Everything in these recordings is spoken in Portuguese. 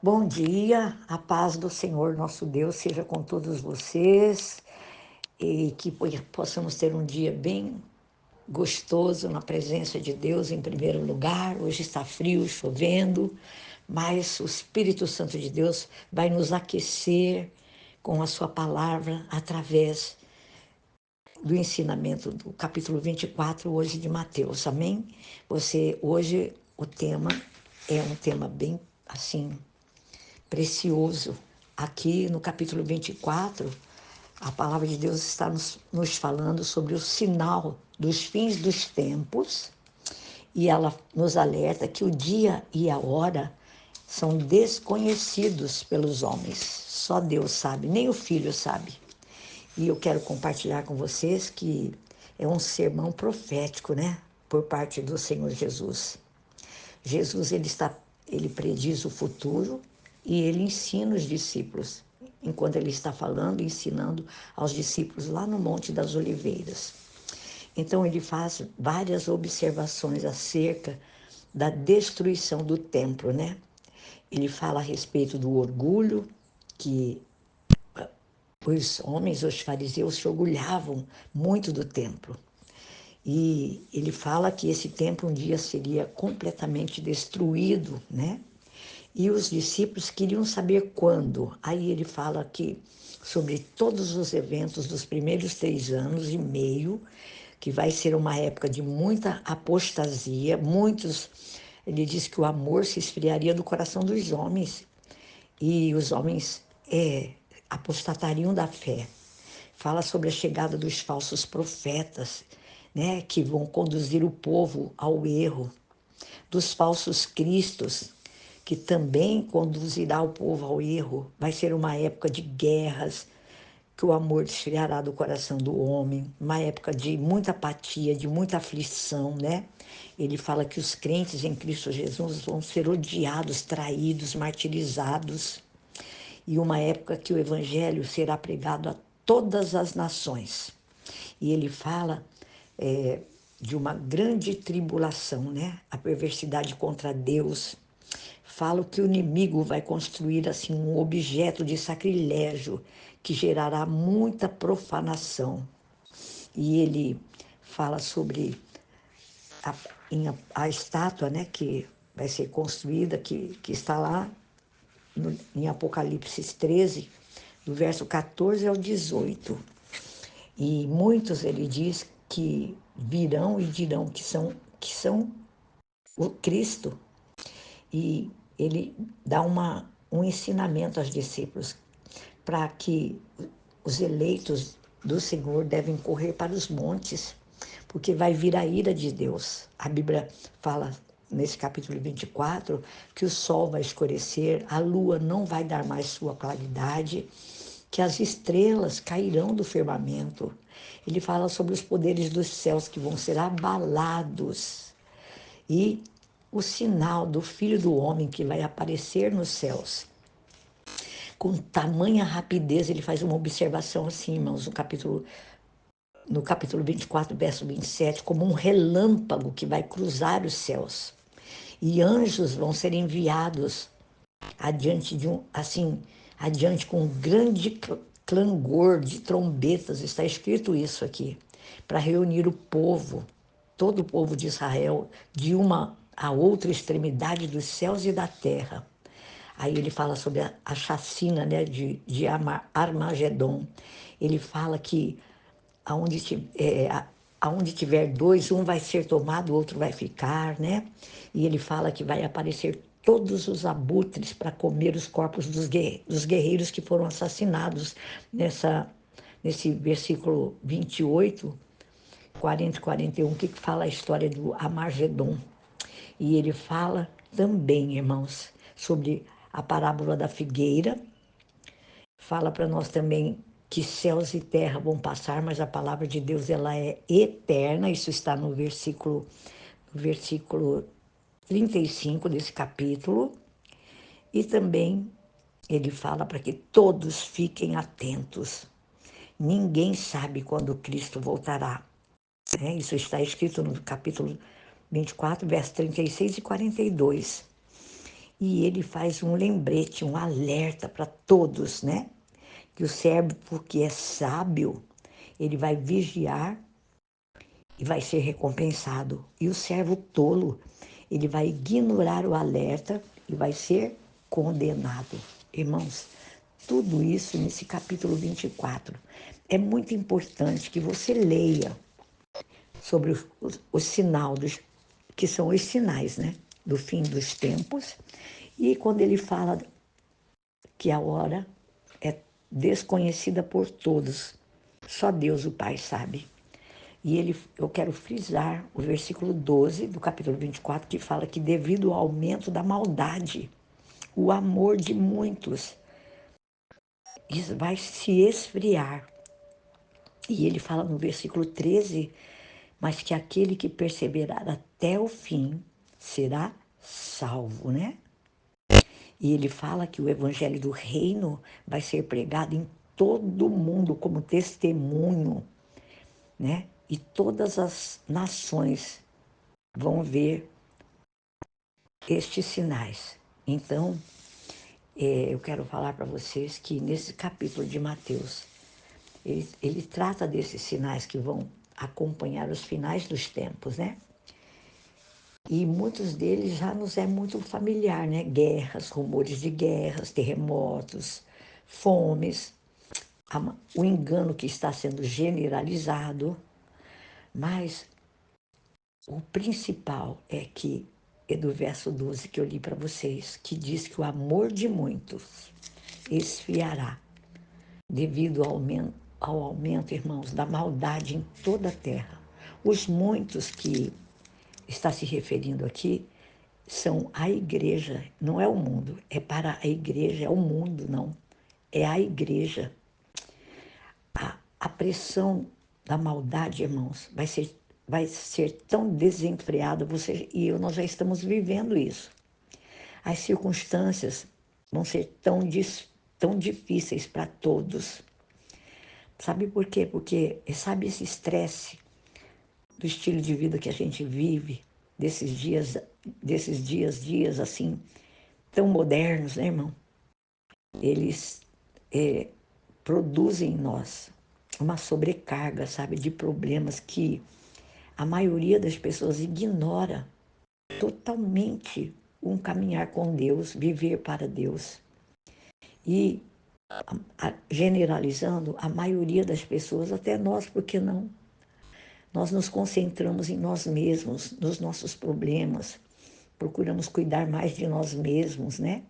Bom dia, a paz do Senhor nosso Deus seja com todos vocês e que possamos ter um dia bem gostoso na presença de Deus em primeiro lugar. Hoje está frio, chovendo, mas o Espírito Santo de Deus vai nos aquecer com a sua palavra através do ensinamento do capítulo 24 hoje de Mateus. Amém? Hoje o tema é um tema bem assim precioso. Aqui no capítulo 24, a palavra de Deus está nos falando sobre o sinal dos fins dos tempos e ela nos alerta que o dia e a hora são desconhecidos pelos homens. Só Deus sabe, nem o Filho sabe. E eu quero compartilhar com vocês que é um sermão profético, né? Por parte do Senhor Jesus. Jesus, ele prediz o futuro e ele ensina os discípulos, enquanto ele está falando e ensinando aos discípulos lá no Monte das Oliveiras. Então ele faz várias observações acerca da destruição do templo, né? Ele fala a respeito do orgulho, que os homens, os fariseus, se orgulhavam muito do templo. E ele fala que esse templo um dia seria completamente destruído, né? E os discípulos queriam saber quando. Aí ele fala aqui sobre todos os eventos dos primeiros 3 anos e meio, que vai ser uma época de muita apostasia, ele diz que o amor se esfriaria do coração dos homens e os homens apostatariam da fé. Fala sobre a chegada dos falsos profetas, né, que vão conduzir o povo ao erro, dos falsos cristos, que também conduzirá o povo ao erro. Vai ser uma época de guerras, que o amor esfriará do coração do homem, uma época de muita apatia, de muita aflição, né? Ele fala que os crentes em Cristo Jesus vão ser odiados, traídos, martirizados, e uma época que o evangelho será pregado a todas as nações. E ele fala de uma grande tribulação, né? A perversidade contra Deus. Fala que o inimigo vai construir assim um objeto de sacrilégio que gerará muita profanação. E ele fala sobre a, a estátua, né, que vai ser construída, que está lá em Apocalipse 13, do verso 14 ao 18. E muitos, ele diz, que virão e dirão que são o Cristo. E ele dá um ensinamento aos discípulos para que os eleitos do Senhor devem correr para os montes, porque vai vir a ira de Deus. A Bíblia fala nesse capítulo 24 que o sol vai escurecer, a lua não vai dar mais sua claridade, que as estrelas cairão do firmamento. Ele fala sobre os poderes dos céus que vão ser abalados. E o sinal do Filho do Homem que vai aparecer nos céus. Com tamanha rapidez, ele faz uma observação assim, irmãos, no capítulo 24, verso 27, como um relâmpago que vai cruzar os céus. E anjos vão ser enviados adiante adiante com um grande clangor de trombetas, está escrito isso aqui, para reunir o povo, todo o povo de Israel, de uma a outra extremidade dos céus e da terra. Aí ele fala sobre a chacina, né, de Armagedon. Ele fala que aonde tiver dois, um vai ser tomado, o outro vai ficar, né? E ele fala que vai aparecer todos os abutres para comer os corpos dos guerreiros que foram assassinados nesse versículo 28, 40 e 41, que fala a história do Armagedon. E ele fala também, irmãos, sobre a parábola da figueira. Fala para nós também que céus e terra vão passar, mas a palavra de Deus ela é eterna. Isso está no versículo 35 desse capítulo. E também ele fala para que todos fiquem atentos. Ninguém sabe quando Cristo voltará. Isso está escrito no capítulo 24, versos 36 e 42. E ele faz um lembrete, um alerta para todos, né? Que o servo, porque é sábio, ele vai vigiar e vai ser recompensado. E o servo tolo, ele vai ignorar o alerta e vai ser condenado. Irmãos, tudo isso nesse capítulo 24. É muito importante que você leia sobre o sinal dos, que são os sinais, né, do fim dos tempos. E quando ele fala que a hora é desconhecida por todos, só Deus o Pai sabe. E eu quero frisar o versículo 12 do capítulo 24, que fala que devido ao aumento da maldade, o amor de muitos vai se esfriar. E ele fala no versículo 13, mas que aquele que perseverar até o fim será salvo, né? E ele fala que o evangelho do reino vai ser pregado em todo o mundo como testemunho, né? E todas as nações vão ver estes sinais. Então, eu quero falar para vocês que nesse capítulo de Mateus, ele trata desses sinais que vão acompanhar os finais dos tempos, né? E muitos deles já nos é muito familiar, né? Guerras, rumores de guerras, terremotos, fomes, o engano que está sendo generalizado. Mas o principal é que, é do verso 12 que eu li para vocês, que diz que o amor de muitos esfriará devido ao aumento, irmãos, da maldade em toda a terra. Os muitos que está se referindo aqui são a igreja, não é o mundo, é para a igreja, é o mundo, não. É a igreja. A pressão da maldade, irmãos, vai ser tão desenfreada, e eu, nós já estamos vivendo isso. As circunstâncias vão ser tão difíceis para todos. Sabe por quê? Porque, sabe, esse estresse do estilo de vida que a gente vive, desses dias assim, tão modernos, né, irmão? Eles produzem em nós uma sobrecarga, sabe, de problemas que a maioria das pessoas ignora totalmente um caminhar com Deus, viver para Deus. E generalizando, a maioria das pessoas, até nós, por que não? Nós nos concentramos em nós mesmos, nos nossos problemas, procuramos cuidar mais de nós mesmos, né?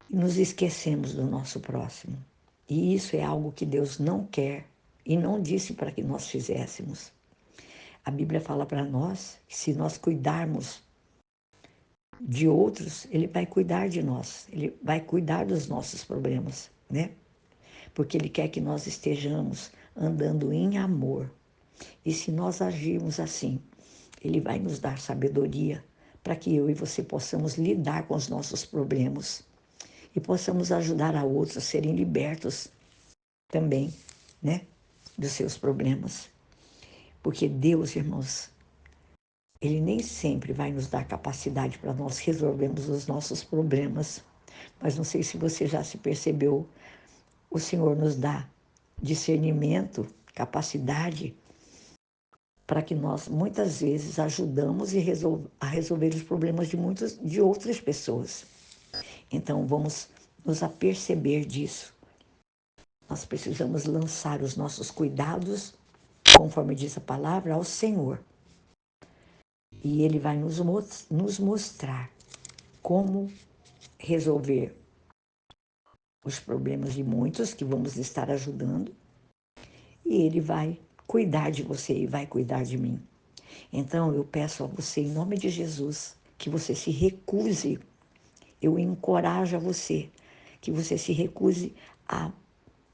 E nos esquecemos do nosso próximo. E isso é algo que Deus não quer e não disse para que nós fizéssemos. A Bíblia fala para nós que se nós cuidarmos de outros, Ele vai cuidar de nós, Ele vai cuidar dos nossos problemas, né? Porque Ele quer que nós estejamos andando em amor. E se nós agirmos assim, Ele vai nos dar sabedoria para que eu e você possamos lidar com os nossos problemas e possamos ajudar a outros a serem libertos também, né, dos seus problemas. Porque Deus, irmãos, Ele nem sempre vai nos dar capacidade para nós resolvermos os nossos problemas. Mas não sei se você já se percebeu, o Senhor nos dá discernimento, capacidade, para que nós muitas vezes ajudamos a resolver os problemas de outras pessoas. Então vamos nos aperceber disso. Nós precisamos lançar os nossos cuidados, conforme diz a palavra, ao Senhor. E Ele vai nos mostrar como resolver os problemas de muitos que vamos estar ajudando. E Ele vai cuidar de você e vai cuidar de mim. Então eu peço a você, em nome de Jesus, que você se recuse, eu encorajo a você, que você se recuse a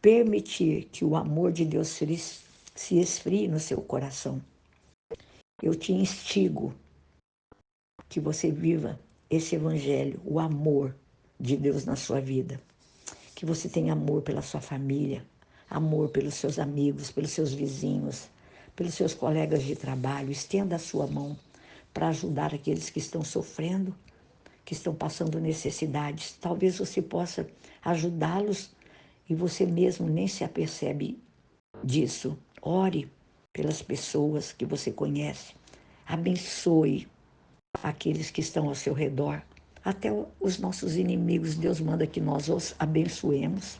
permitir que o amor de Deus se esfrie no seu coração. Eu te instigo que você viva esse evangelho, o amor de Deus na sua vida. Que você tenha amor pela sua família, amor pelos seus amigos, pelos seus vizinhos, pelos seus colegas de trabalho. Estenda a sua mão para ajudar aqueles que estão sofrendo, que estão passando necessidades. Talvez você possa ajudá-los e você mesmo nem se apercebe disso. Ore pelas pessoas que você conhece. Abençoe aqueles que estão ao seu redor. Até os nossos inimigos, Deus manda que nós os abençoemos.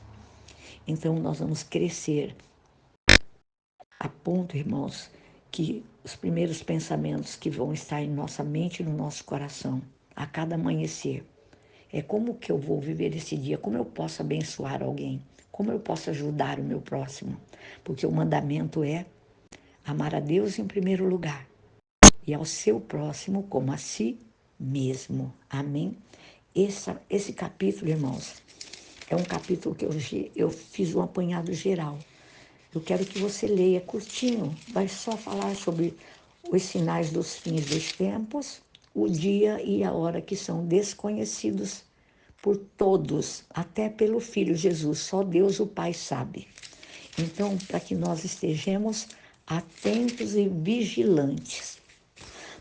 Então nós vamos crescer a ponto, irmãos, que os primeiros pensamentos que vão estar em nossa mente e no nosso coração a cada amanhecer é como que eu vou viver esse dia, como eu posso abençoar alguém, como eu posso ajudar o meu próximo, porque o mandamento é amar a Deus em primeiro lugar e ao seu próximo como a si mesmo. Amém? Esse capítulo, irmãos, é um capítulo que eu fiz um apanhado geral. Eu quero que você leia curtinho, vai só falar sobre os sinais dos fins dos tempos, o dia e a hora que são desconhecidos por todos, até pelo Filho Jesus, só Deus o Pai sabe. Então, para que nós estejamos atentos e vigilantes,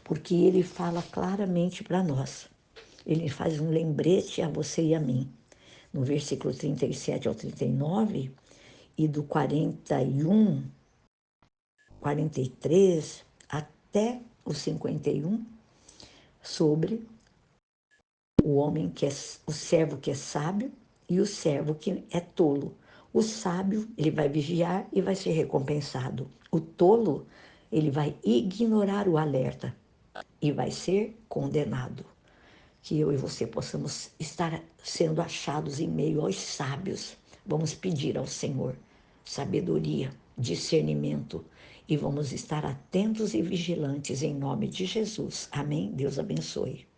porque ele fala claramente para nós. Ele faz um lembrete a você e a mim. No versículo 37 ao 39 e do 41, 43 até o 51, sobre o homem que é o servo que é sábio e o servo que é tolo. O sábio, ele vai vigiar e vai ser recompensado. O tolo, ele vai ignorar o alerta e vai ser condenado. Que eu e você possamos estar sendo achados em meio aos sábios. Vamos pedir ao Senhor sabedoria, discernimento e vamos estar atentos e vigilantes em nome de Jesus. Amém? Deus abençoe.